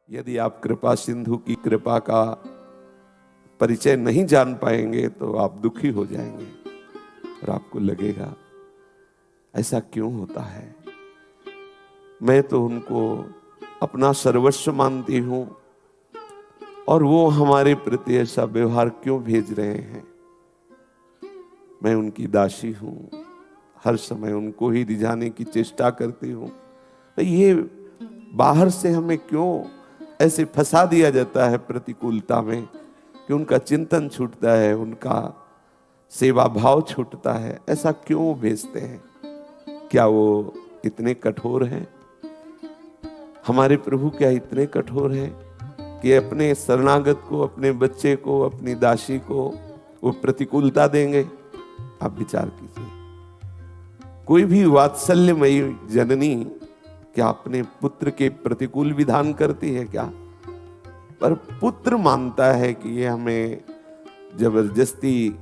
यदि आप कृपा सिंधु की कृपा का परिचय नहीं जान पाएंगे तो आप दुखी हो जाएंगे और आपको लगेगा ऐसा क्यों होता है। मैं तो उनको अपना सर्वस्व मानती हूं और वो हमारे प्रति ऐसा व्यवहार क्यों भेज रहे हैं। मैं उनकी दासी हूं, हर समय उनको ही रिझाने की चेष्टा करती हूं। तो ये बाहर से हमें क्यों ऐसे फंसा दिया जाता है प्रतिकूलता में कि उनका चिंतन छूटता है, उनका सेवा भाव छूटता है। ऐसा क्यों भेजते हैं? क्या वो इतने कठोर हैं? हमारे प्रभु क्या इतने कठोर हैं कि अपने शरणागत को, अपने बच्चे को, अपनी दासी को वो प्रतिकूलता देंगे? आप विचार कीजिए। कोई भी वात्सल्यमयी जननी क्या अपने पुत्र के प्रतिकूल विधान करती है क्या? पर पुत्र मानता है कि ये हमें जबरदस्ती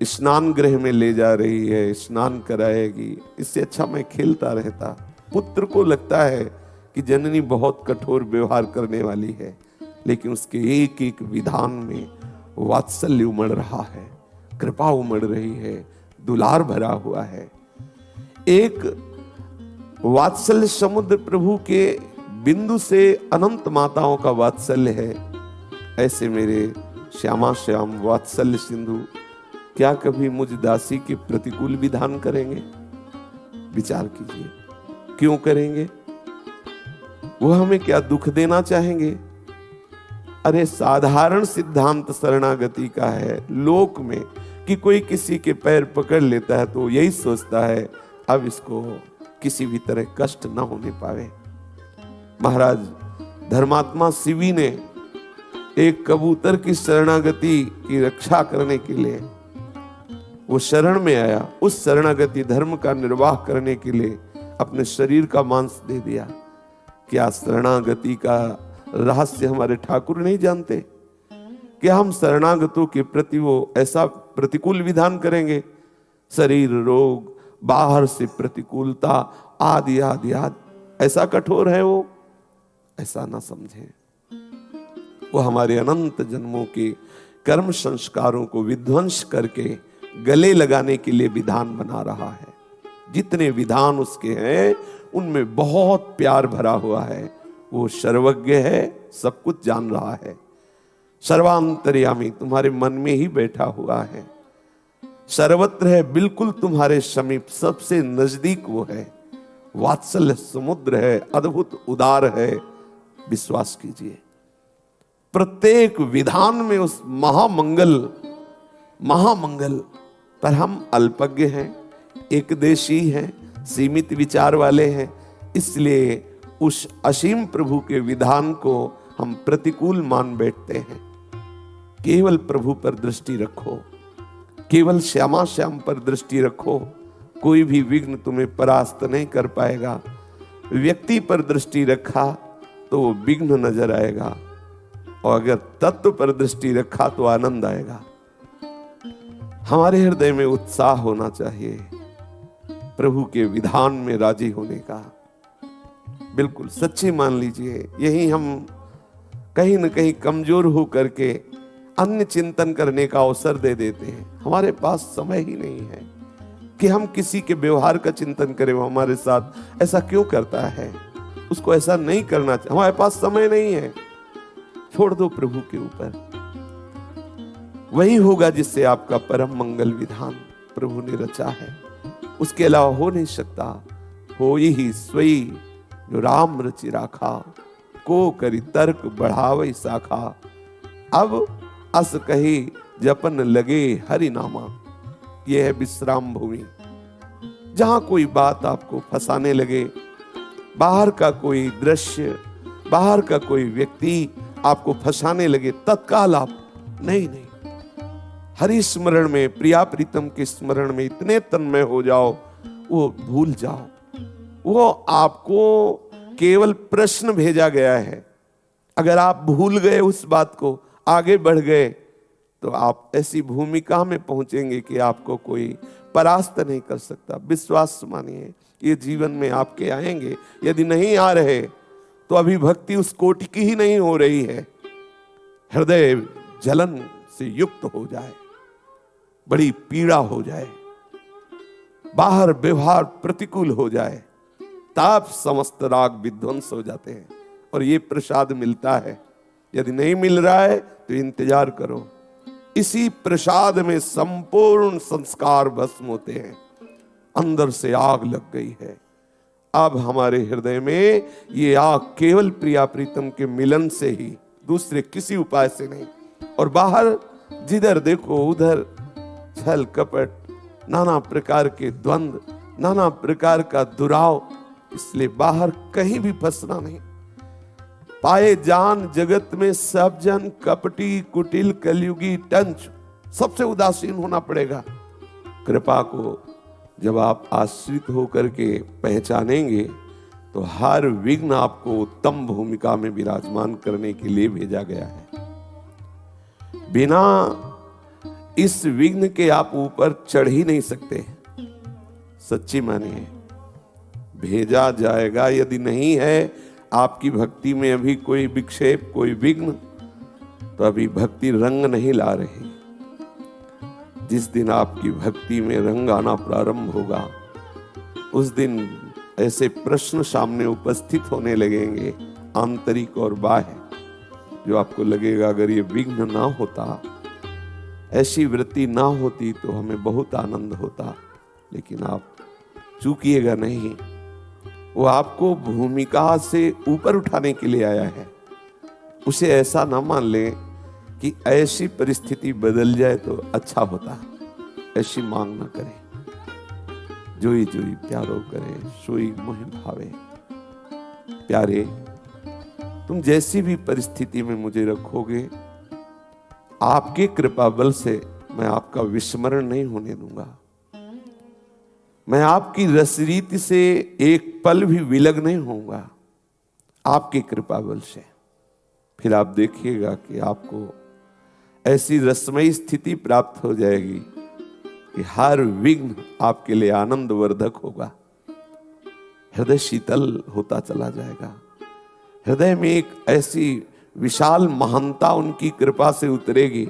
स्नान गृह में ले जा रही है, स्नान कराएगी, इससे अच्छा मैं खेलता रहता। पुत्र को लगता है कि जननी बहुत कठोर व्यवहार करने वाली है, लेकिन उसके एक एक विधान में वात्सल्य उमड़ रहा है, कृपा उमड़ रही है, दुलार भरा हुआ है। एक वात्सल्य समुद्र प्रभु के बिंदु से अनंत माताओं का वात्सल्य है। ऐसे मेरे श्यामा श्याम वात्सल्य सिंधु क्या कभी मुझ दासी के प्रतिकूल विधान करेंगे? विचार कीजिए, क्यों करेंगे? वो हमें क्या दुख देना चाहेंगे? अरे साधारण सिद्धांत शरणागति का है लोक में कि कोई किसी के पैर पकड़ लेता है तो यही सोचता है अब इसको किसी भी तरह कष्ट ना होने पावे। महाराज धर्मात्मा शिवी ने एक कबूतर की शरणागति की रक्षा करने के लिए वो शरण में आया, उस शरणागति धर्म का निर्वाह करने के लिए अपने शरीर का मांस दे दिया। क्या शरणागति का रहस्य हमारे ठाकुर नहीं जानते? क्या हम शरणागतों के प्रति वो ऐसा प्रतिकूल विधान करेंगे? शरीर रोग, बाहर से प्रतिकूलता, आदि आदि आदि, ऐसा कठोर है वो? ऐसा ना समझे। वो हमारे अनंत जन्मों के कर्म संस्कारों को विध्वंस करके गले लगाने के लिए विधान बना रहा है। जितने विधान उसके हैं उनमें बहुत प्यार भरा हुआ है। वो सर्वज्ञ है, सब कुछ जान रहा है, सर्वांतर्यामी तुम्हारे मन में ही बैठा हुआ है, सर्वत्र है, बिल्कुल तुम्हारे समीप, सबसे नजदीक वो है। वात्सल्य समुद्र है, अद्भुत उदार है। विश्वास कीजिए, प्रत्येक विधान में उस महामंगल पर हम अल्पज्ञ हैं, एकदेशी हैं, सीमित विचार वाले हैं। इसलिए उस असीम प्रभु के विधान को हम प्रतिकूल मान बैठते हैं। केवल प्रभु पर दृष्टि रखो, केवल श्यामा श्याम पर दृष्टि रखो, कोई भी विघ्न तुम्हें परास्त नहीं कर पाएगा। व्यक्ति पर दृष्टि रखा तो वो विघ्न नजर आएगा, और अगर तत्व पर दृष्टि रखा तो आनंद आएगा। हमारे हृदय में उत्साह होना चाहिए प्रभु के विधान में राजी होने का। बिल्कुल सच्ची मान लीजिए, यही हम कहीं न कहीं कमजोर हो करके अन्य चिंतन करने का अवसर दे देते हैं। हमारे पास समय ही नहीं है कि हम किसी के व्यवहार का चिंतन करें, वो हमारे साथ ऐसा क्यों करता है, उसको ऐसा नहीं करना चाहिए। हमारे पास समय नहीं है, छोड़ दो प्रभु के ऊपर। वही होगा जिससे आपका परम मंगल विधान प्रभु ने रचा है, उसके अलावा हो नहीं सकता। हो ही सोई जो राम रचि राखा, को करी तर्क बढ़ावई शाखा। अब अस कही जपन लगे हरि नामा। यह है विश्राम भूमि। जहां कोई बात आपको फंसाने लगे, बाहर का कोई दृश्य, बाहर का कोई व्यक्ति आपको फंसाने लगे, तत्काल आप नहीं, हरि स्मरण में, प्रिया प्रीतम के स्मरण में इतने तन्मय हो जाओ, वो भूल जाओ। वो आपको केवल प्रश्न भेजा गया है। अगर आप भूल गए उस बात को, आगे बढ़ गए, तो आप ऐसी भूमिका में पहुंचेंगे कि आपको कोई परास्त नहीं कर सकता। विश्वास मानिए, ये जीवन में आपके आएंगे। यदि नहीं आ रहे तो अभी भक्ति उस कोटि की ही नहीं हो रही है। हृदय जलन से युक्त हो जाए, बड़ी पीड़ा हो जाए, बाहर व्यवहार प्रतिकूल हो जाए, तब समस्त राग विध्वंस हो जाते हैं और ये प्रसाद मिलता है। यदि नहीं मिल रहा है तो इंतजार करो, इसी प्रसाद में संपूर्ण संस्कार भस्म होते हैं। अंदर से आग लग गई है। अब हमारे हृदय में ये आग केवल प्रिया प्रीतम के मिलन से ही, दूसरे किसी उपाय से नहीं। और बाहर जिधर देखो उधर छल कपट, नाना प्रकार के द्वंद्व, नाना प्रकार का दुराव, इसलिए बाहर कहीं भी फंसना नहीं। पाए जान जगत में सब जन कपटी कुटिल कलयुगी टंच, सबसे उदासीन होना पड़ेगा। कृपा को जब आप आश्रित होकर के पहचानेंगे तो हर विघ्न आपको उत्तम भूमिका में विराजमान करने के लिए भेजा गया है। बिना इस विघ्न के आप ऊपर चढ़ ही नहीं सकते। सच्ची मानिए, भेजा जाएगा। यदि नहीं है आपकी भक्ति में अभी कोई विक्षेप, कोई विघ्न, तो अभी भक्ति रंग नहीं ला रही। जिस दिन आपकी भक्ति में रंग आना प्रारंभ होगा, उस दिन ऐसे प्रश्न सामने उपस्थित होने लगेंगे, आंतरिक और बाह्य, जो आपको लगेगा अगर ये विघ्न ना होता, ऐसी वृत्ति ना होती तो हमें बहुत आनंद होता। लेकिन आप चूकिएगा नहीं, वो आपको भूमिका से ऊपर उठाने के लिए आया है। उसे ऐसा ना मान ले कि ऐसी परिस्थिति बदल जाए तो अच्छा होता, ऐसी मांग ना करें। जोई जोई प्यारो करे, सोई मोहि भावे। प्यारे, तुम जैसी भी परिस्थिति में मुझे रखोगे, आपके कृपा बल से मैं आपका विस्मरण नहीं होने दूंगा। मैं आपकी रसरीति से एक पल भी विलग नहीं होऊंगा, आपकी कृपा बल से। फिर आप देखिएगा कि आपको ऐसी रसमयी स्थिति प्राप्त हो जाएगी कि हर विघ्न आपके लिए आनंद वर्धक होगा। हृदय शीतल होता चला जाएगा। हृदय में एक ऐसी विशाल महानता उनकी कृपा से उतरेगी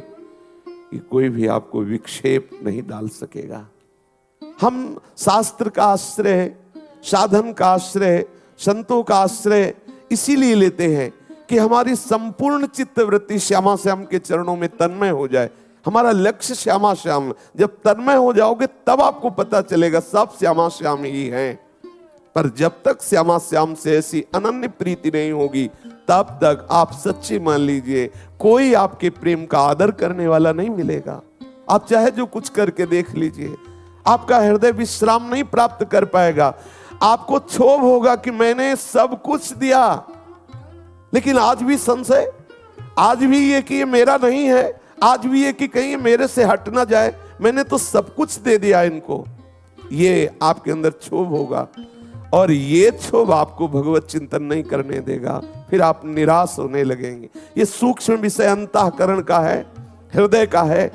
कि कोई भी आपको विक्षेप नहीं डाल सकेगा। हम शास्त्र का आश्रय, साधन का आश्रय, संतों का आश्रय इसीलिए लेते हैं कि हमारी संपूर्ण चित्तवृत्ति श्यामा श्याम के चरणों में तन्मय हो जाए। हमारा लक्ष्य श्यामा श्याम। जब तन्मय हो जाओगे तब आपको पता चलेगा सब श्यामा श्याम ही हैं। पर जब तक श्यामा श्याम से ऐसी अनन्य प्रीति नहीं होगी, तब तक आप सच्ची मान लीजिए कोई आपके प्रेम का आदर करने वाला नहीं मिलेगा। आप चाहे जो कुछ करके देख लीजिए, आपका हृदय विश्राम नहीं प्राप्त कर पाएगा। आपको क्षोभ होगा कि मैंने सब कुछ दिया, लेकिन आज भी संशय, आज भी ये कि ये मेरा नहीं है, आज भी ये कि कहीं मेरे से हट ना जाए, मैंने तो सब कुछ दे दिया इनको। ये आपके अंदर क्षोभ होगा और ये क्षोभ आपको भगवत चिंतन नहीं करने देगा। फिर आप निराश होने लगेंगे। ये सूक्ष्म विषय अंतःकरण का है, हृदय का है।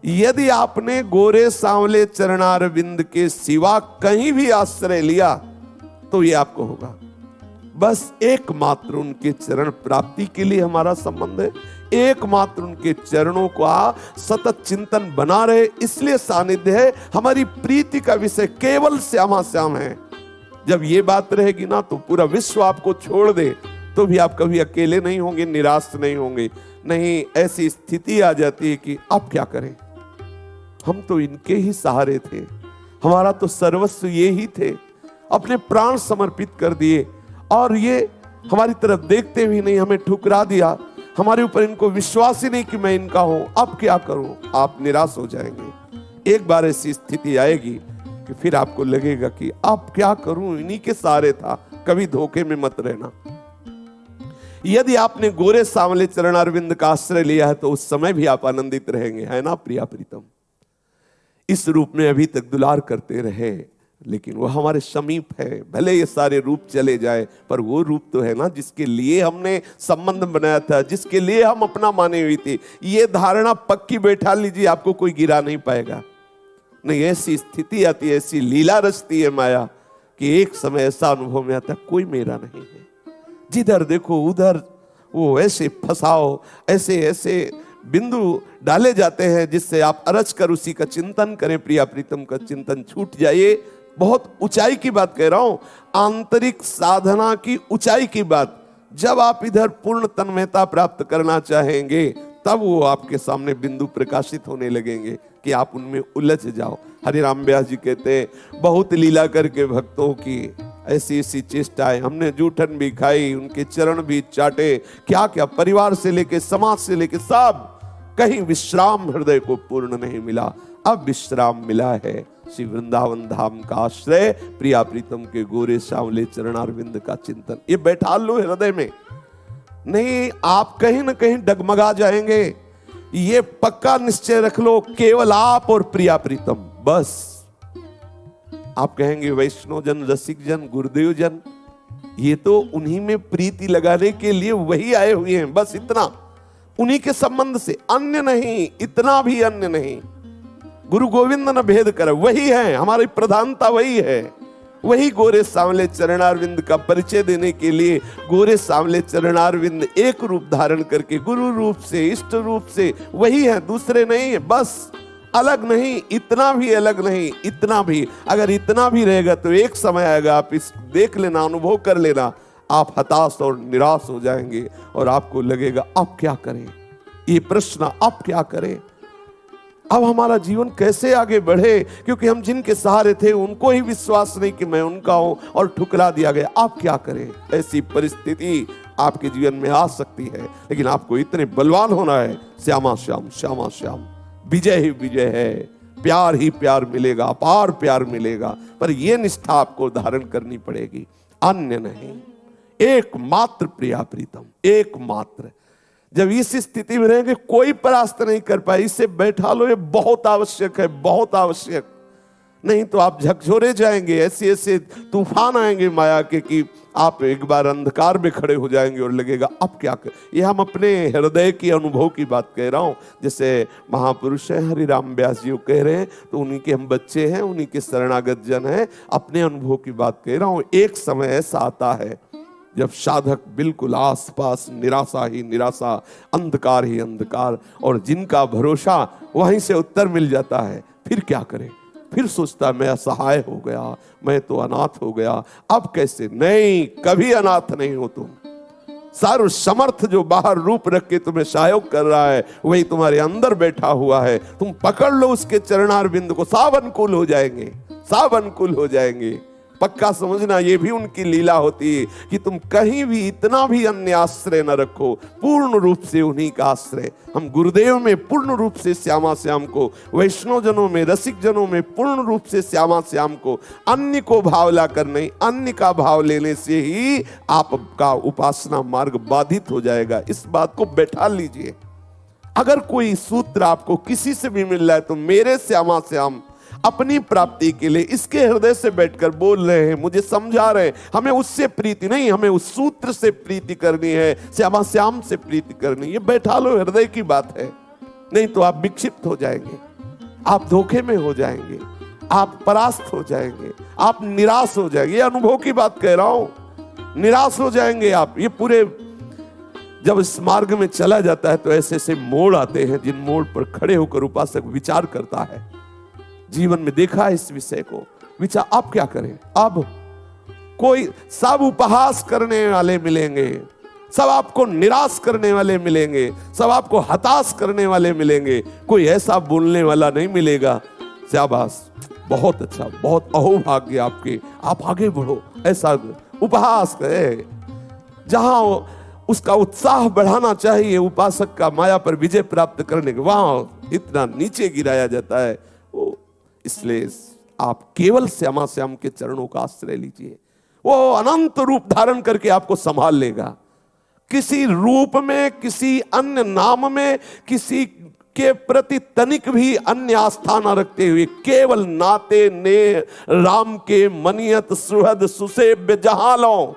यदि आपने गोरे सांवले चरणारविंद के सिवा कहीं भी आश्रय लिया तो ये आपको होगा। बस एकमात्र उनके चरण प्राप्ति के लिए हमारा संबंध है। एकमात्र उनके चरणों का सतत चिंतन बना रहे, इसलिए सानिध्य है। हमारी प्रीति का विषय केवल श्यामा श्याम है। जब ये बात रहेगी ना, तो पूरा विश्व आपको छोड़ दे तो भी आप कभी अकेले नहीं होंगे, निराश नहीं होंगे। नहीं, ऐसी स्थिति आ जाती है कि अब क्या करें, हम तो इनके ही सहारे थे, हमारा तो सर्वस्व ये ही थे, अपने प्राण समर्पित कर दिए और ये हमारी तरफ देखते भी नहीं, हमें ठुकरा दिया। हमारे ऊपर इनको विश्वास ही नहीं कि मैं इनका हूं, अब क्या करूं। आप निराश हो जाएंगे। एक बार ऐसी स्थिति आएगी कि फिर आपको लगेगा कि अब क्या करूं, इन्हीं के सहारे था। कभी धोखे में मत रहना। यदि आपने गोरे सांवले चरणारविंद का आश्रय लिया है तो उस समय भी आप आनंदित रहेंगे, है ना प्रिया प्रीतम। इस रूप में अभी तक दुलार करते रहे, लेकिन वो हमारे समीप है। भले ये सारे रूप चले जाए, पर वो रूप तो है ना जिसके लिए हमने संबंध बनाया था, जिसके लिए हम अपना माने हुई थी। ये धारणा पक्की बैठा लीजिए, आपको कोई गिरा नहीं पाएगा। नहीं, ऐसी स्थिति आती है, ऐसी लीला रचती है माया कि एक समय ऐसा अनुभव में आता है कोई मेरा नहीं है। जिधर देखो उधर वो ऐसे फसाओ, ऐसे ऐसे बिंदु डाले जाते हैं जिससे आप अरज कर उसी का चिंतन करें, प्रिया प्रीतम का चिंतन छूट जाए। बहुत ऊंचाई की बात कह रहा हूं, आंतरिक साधना की ऊंचाई की बात। जब आप इधर पूर्ण तन्मयता प्राप्त करना चाहेंगे तब वो आपके सामने बिंदु प्रकाशित होने लगेंगे कि आप उनमें उलझ जाओ। हरिराम व्यास जी कहते हैं, बहुत लीला करके भक्तों की ऐसी ऐसी चेष्टाएं, हमने जूठन भी खाई, उनके चरण भी चाटे, क्या क्या परिवार से लेके समाज से लेके सब, कहीं विश्राम हृदय को पूर्ण नहीं मिला। अब विश्राम मिला है श्री वृंदावन धाम का आश्रय, प्रिया प्रीतम के गोरे सांवले चरणारविंद का चिंतन। ये बैठा लो हृदय में, नहीं आप कहीं ना कहीं डगमगा जाएंगे। ये पक्का निश्चय रख लो, केवल आप और प्रिया प्रीतम बस। आप कहेंगे वैष्णव जन, रसिक जन, गुरुदेव जन, ये तो उन्हीं में प्रीति लगाने के लिए वही आए हुए हैं, बस इतना, उन्हीं के संबंध से, अन्य नहीं, इतना भी अन्य नहीं। गुरु गोविंद न भेद कर, वही है हमारी प्रधानता, वही है। वही गोरे सांवले चरणारविंद का परिचय देने के लिए गोरे सांवले चरणारविंद एक रूप धारण करके गुरु रूप से, इष्ट रूप से वही है, दूसरे नहीं है, बस अलग नहीं, इतना भी अलग नहीं, इतना भी। अगर इतना भी रहेगा तो एक समय आएगा, आप इस देख लेना, अनुभव कर लेना, आप हताश और निराश हो जाएंगे और आपको लगेगा अब क्या करें, ये प्रश्न अब क्या करें, अब हमारा जीवन कैसे आगे बढ़े, क्योंकि हम जिनके सहारे थे उनको ही विश्वास नहीं कि मैं उनका हूं और ठुकरा दिया गया, अब क्या करें। ऐसी परिस्थिति आपके जीवन में आ सकती है, लेकिन आपको इतने बलवान होना है, श्यामा श्याम श्यामा श्याम, विजय ही विजय है, प्यार ही प्यार मिलेगा, अपार प्यार मिलेगा। पर यह निष्ठा आपको धारण करनी पड़ेगी, अन्य नहीं, एकमात्र प्रिया प्रीतम, एकमात्र। जब इस स्थिति में रहेंगे कोई परास्त नहीं कर पाए, इससे बैठा लो, ये बहुत आवश्यक है, बहुत आवश्यक। नहीं तो आप झकझोरे जाएंगे, ऐसे ऐसे तूफान आएंगे माया के कि आप एक बार अंधकार में खड़े हो जाएंगे और लगेगा अब क्या कर। ये हम अपने हृदय की अनुभव की बात कह रहा हूं। जैसे महापुरुष है हरिराम व्यास जी कह रहे हैं तो उन्हीं के हम बच्चे हैं, उन्हीं के शरणागत जन हैं, अपने अनुभव की बात कह रहा हूं। एक समय ऐसा आता है जब साधक बिल्कुल आसपास निराशा ही निराशा, अंधकार ही अंधकार, और जिनका भरोसा वहीं से उत्तर मिल जाता है, फिर क्या करें, फिर सोचता मैं असहाय हो गया, मैं तो अनाथ हो गया, अब कैसे। नहीं, कभी अनाथ नहीं हो तुम। सर्व समर्थ जो बाहर रूप रख के तुम्हें सहायोग कर रहा है वही तुम्हारे अंदर बैठा हुआ है। तुम पकड़ लो उसके चरणार बिंद को, सब अनुकूल हो जाएंगे, सब अनुकूल हो जाएंगे। पक्का समझना, ये भी उनकी लीला होती है कि तुम कहीं भी इतना भी अन्य आश्रय न रखो, पूर्ण रूप से उन्हीं का आश्रय। हम गुरुदेव में पूर्ण रूप से श्यामा श्याम को, वैष्णव जनों में, रसिक जनों में पूर्ण रूप से श्यामा श्याम को, अन्य को भाव लाकर नहीं, अन्य का भाव लेने से ही आपका उपासना मार्ग बाधित हो जाएगा। इस बात को बैठा लीजिए। अगर कोई सूत्र आपको किसी से भी मिल रहा है तो मेरे श्यामा श्याम अपनी प्राप्ति के लिए इसके हृदय से बैठकर बोल रहे हैं, मुझे समझा रहे हैं, हमें उससे प्रीति नहीं, हमें उस सूत्र से प्रीति करनी है, श्यामा श्याम से प्रीति करनी। ये बैठा लो, हृदय की बात है। नहीं तो आप विक्षिप्त हो जाएंगे, आप धोखे में हो जाएंगे, आप परास्त हो जाएंगे, आप निराश हो जाएंगे। ये अनुभव की बात कह रहा हूं, निराश हो जाएंगे आप। ये पूरे जब इस मार्ग में चला जाता है तो ऐसे ऐसे मोड़ आते हैं जिन मोड़ पर खड़े होकर उपासक विचार करता है। जीवन में देखा है इस विषय को, विचार अब क्या करें। अब कोई, सब उपहास करने वाले मिलेंगे, सब आपको निराश करने वाले मिलेंगे, सब आपको हताश करने वाले मिलेंगे, कोई ऐसा बोलने वाला नहीं मिलेगा शाबाश, बहुत अच्छा, बहुत अहोभाग्य आपके, आप आगे बढ़ो, ऐसा उपहास है। जहां उसका उत्साह बढ़ाना चाहिए उपासक का माया पर विजय प्राप्त करने के, वहां इतना नीचे गिराया जाता है। इसलिए आप केवल श्यामा श्याम के चरणों का आश्रय लीजिए, वो अनंत रूप धारण करके आपको संभाल लेगा। किसी रूप में, किसी अन्य नाम में, किसी के प्रति तनिक भी अन्य आस्था न रखते हुए केवल नाते ने राम के मनियत सुहद सुसेव्य जहां लो,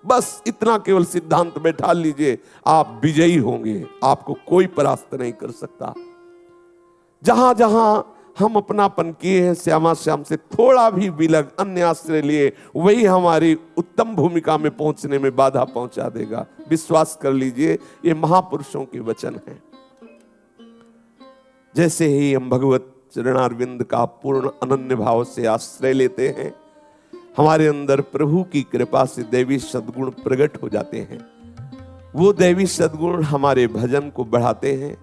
बस इतना केवल सिद्धांत बैठा लीजिए, आप विजयी होंगे, आपको कोई परास्त नहीं कर सकता। जहां जहां हम अपनापन किए हैं, श्यामा श्याम से थोड़ा भी विलग अन्य आश्रय लिए, वही हमारी उत्तम भूमिका में पहुंचने में बाधा पहुंचा देगा। विश्वास कर लीजिए, ये महापुरुषों के वचन हैं। जैसे ही हम भगवत चरणारविंद का पूर्ण अनन्य भाव से आश्रय लेते हैं, हमारे अंदर प्रभु की कृपा से दैवी सद्गुण प्रकट हो जाते हैं। वो दैवी सद्गुण हमारे भजन को बढ़ाते हैं,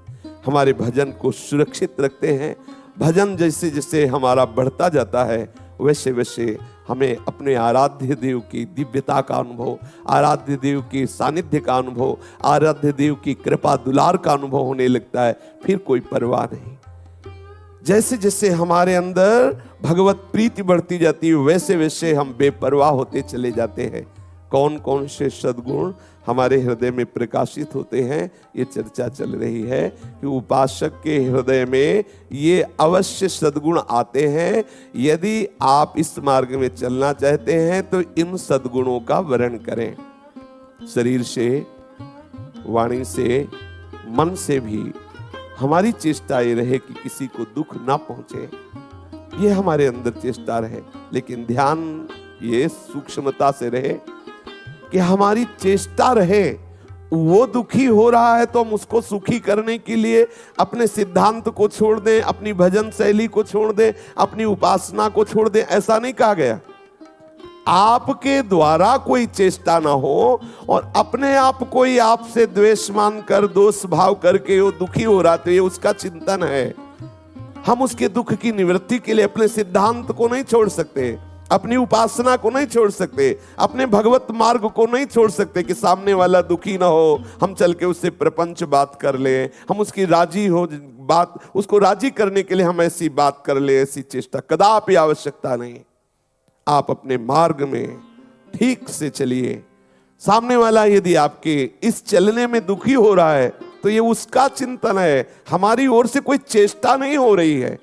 हमारे भजन को सुरक्षित रखते हैं। भजन जैसे जैसे हमारा बढ़ता जाता है, वैसे वैसे हमें अपने आराध्य देव की दिव्यता का अनुभव, आराध्य देव की सानिध्य का अनुभव, आराध्य देव की कृपा दुलार का अनुभव होने लगता है। फिर कोई परवाह नहीं। जैसे जैसे हमारे अंदर भगवत प्रीति बढ़ती जाती है, वैसे वैसे हम बेपरवाह होते चले जाते हैं। कौन कौन से सद्गुण हमारे हृदय में प्रकाशित होते हैं, ये चर्चा चल रही है कि उपासक के हृदय में ये अवश्य सद्गुण आते हैं। यदि आप इस मार्ग में चलना चाहते हैं तो इन सद्गुणों का वर्ण करें। शरीर से, वाणी से, मन से भी हमारी चेष्टा ये रहे कि किसी को दुख ना पहुंचे, ये हमारे अंदर चेष्टा रहे। लेकिन ध्यान ये सूक्ष्मता से रहे कि हमारी चेष्टा रहे, वो दुखी हो रहा है तो हम उसको सुखी करने के लिए अपने सिद्धांत को छोड़ दें, अपनी भजन शैली को छोड़ दें, अपनी उपासना को छोड़ दें, ऐसा नहीं कहा गया। आपके द्वारा कोई चेष्टा ना हो और अपने आप कोई आपसे द्वेष मान कर, दोष भाव करके वो दुखी हो रहा, तो ये उसका चिंतन है। हम उसके दुख की निवृत्ति के लिए अपने सिद्धांत को नहीं छोड़ सकते, अपनी उपासना को नहीं छोड़ सकते, अपने भगवत मार्ग को नहीं छोड़ सकते कि सामने वाला दुखी ना हो, हम चल के उससे प्रपंच बात कर ले, हम उसकी राजी हो बात, उसको राजी करने के लिए हम ऐसी बात कर ले, ऐसी चेष्टा कदापि आवश्यकता नहीं। आप अपने मार्ग में ठीक से चलिए। सामने वाला यदि आपके इस चलने में दुखी हो रहा है तो ये उसका चिंतन है, हमारी ओर से कोई चेष्टा नहीं हो रही है।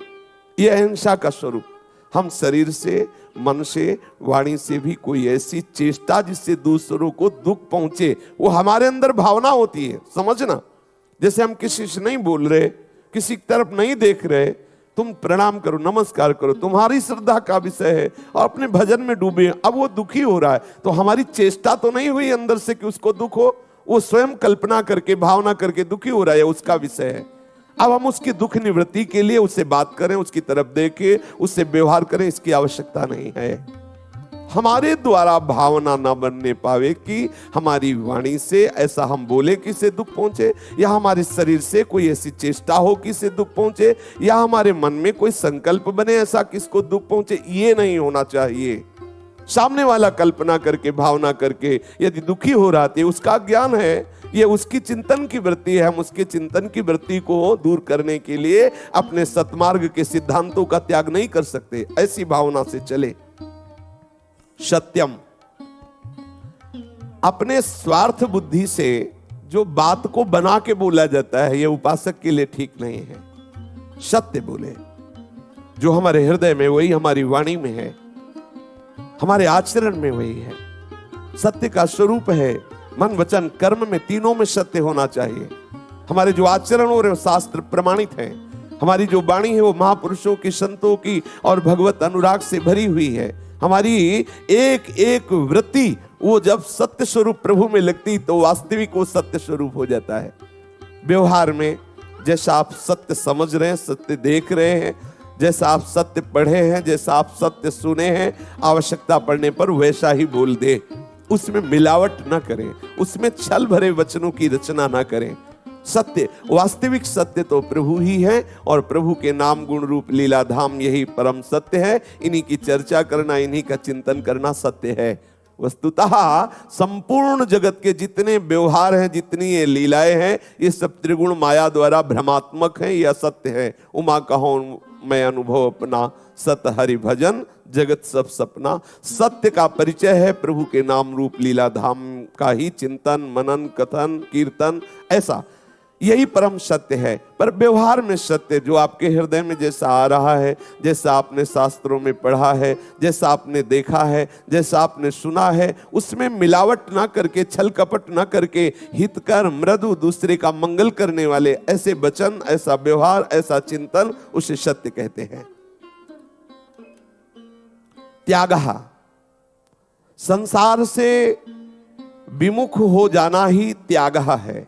यह अहिंसा का स्वरूप। हम शरीर से, मन से, वाणी से भी कोई ऐसी चेष्टा जिससे दूसरों को दुख पहुंचे, वो हमारे अंदर भावना होती है, समझना। जैसे हम किसी से नहीं बोल रहे, किसी की तरफ नहीं देख रहे, तुम प्रणाम करो, नमस्कार करो, तुम्हारी श्रद्धा का विषय है और अपने भजन में डूबे। अब वो दुखी हो रहा है तो हमारी चेष्टा तो नहीं हुई अंदर से कि उसको दुख हो, वो स्वयं कल्पना करके, भावना करके दुखी हो रहा है, उसका विषय है। अब हम उसकी दुख निवृत्ति के लिए उससे बात करें, उसकी तरफ देखें, उससे व्यवहार करें, इसकी आवश्यकता नहीं है। हमारे द्वारा भावना ना बनने पावे कि हमारी वाणी से ऐसा हम बोले कि इसे दुख पहुंचे, या हमारे शरीर से कोई ऐसी चेष्टा हो कि इसे दुख पहुंचे, या हमारे मन में कोई संकल्प बने ऐसा किसको दुख पहुंचे, ये नहीं होना चाहिए। सामने वाला कल्पना करके, भावना करके यदि दुखी हो रहा है, उसका ज्ञान है, ये उसकी चिंतन की वृत्ति है। हम उसके चिंतन की वृत्ति को दूर करने के लिए अपने सतमार्ग के सिद्धांतों का त्याग नहीं कर सकते। ऐसी भावना से चले। सत्यम, अपने स्वार्थ बुद्धि से जो बात को बना के बोला जाता है, यह उपासक के लिए ठीक नहीं है। सत्य बोले, जो हमारे हृदय में वही हमारी वाणी में है, हमारे आचरण में वही है। सत्य का स्वरूप है मन, वचन, कर्म में, तीनों में सत्य होना चाहिए। हमारे जो आचरण हो रहे शास्त्र प्रमाणित हैं, हमारी जो वाणी है वो महापुरुषों की, संतों की और भगवत अनुराग से भरी हुई है। हमारी एक एक वृत्ति वो जब सत्य स्वरूप प्रभु में लगती तो वास्तविक वो सत्य स्वरूप हो जाता है। व्यवहार में जैसा आप सत्य समझ रहे हैं, सत्य देख रहे हैं, जैसा आप सत्य पढ़े हैं, जैसा आप सत्य सुने हैं, आवश्यकता पड़ने पर वैसा ही बोल दे। उसमें मिलावट न करें, उसमें छल भरे वचनों की रचना न करें। सत्य, वास्तविक सत्य तो प्रभु ही है और प्रभु के नाम गुण रूप लीला धाम यही परम सत्य है। इन्हीं की चर्चा करना, इन्हीं का चिंतन करना सत्य है। वस्तुतः संपूर्ण जगत के जितने व्यवहार हैं, जितनी ये लीलाएं हैं, ये सब त्रिगुण माया द्वारा भ्रमात्मक हैं, यह सत्य है। उमा कहो मैं अनुभव अपना, सत हरि भजन जगत सब सपना। सत्य का परिचय है प्रभु के नाम रूप लीला धाम का ही चिंतन, मनन, कथन, कीर्तन। ऐसा यही परम सत्य है। पर व्यवहार में सत्य जो आपके हृदय में जैसा आ रहा है, जैसा आपने शास्त्रों में पढ़ा है, जैसा आपने देखा है, जैसा आपने सुना है, उसमें मिलावट ना करके, छल कपट ना करके, हितकर मृदु दूसरे का मंगल करने वाले ऐसे वचन, ऐसा व्यवहार, ऐसा चिंतन, उसे सत्य कहते हैं। त्यागः, संसार से विमुख हो जाना ही त्यागः है।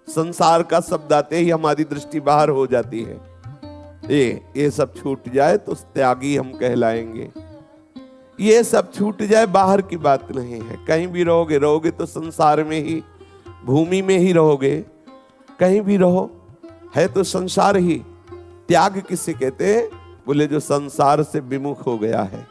संसार का शब्द आते ही हमारी दृष्टि बाहर हो जाती है। ये सब छूट जाए तो त्यागी हम कहलाएंगे। ये सब छूट जाए बाहर की बात नहीं है। कहीं भी रहोगे तो संसार में ही, भूमि में ही रहोगे, कहीं भी रहो है तो संसार ही। त्याग किसे कहते हैं? बोले जो संसार से विमुख हो गया है,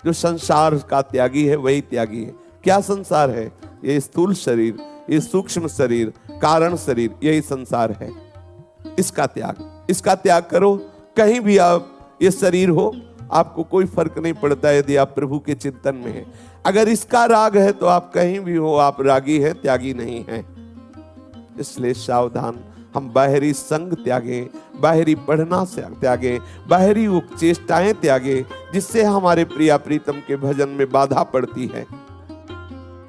जो संसार का त्यागी है वही त्यागी है। क्या संसार है? ये स्थूल शरीर, ये सूक्ष्म शरीर, कारण शरीर, यही संसार है। इसका त्याग करो। कहीं भी आप ये शरीर हो, आपको कोई फर्क नहीं पड़ता यदि आप प्रभु के चिंतन में हैं। अगर इसका राग है तो आप कहीं भी हो, आप रागी हैं, त्यागी नहीं हैं। इसलिए सावधान, हम बाहरी संग त्यागें, बाहरी पढ़ना से त्यागें, बाहरी उपचेष्टाएं त्यागें, जिससे हमारे प्रिया प्रीतम के भजन में बाधा पड़ती है।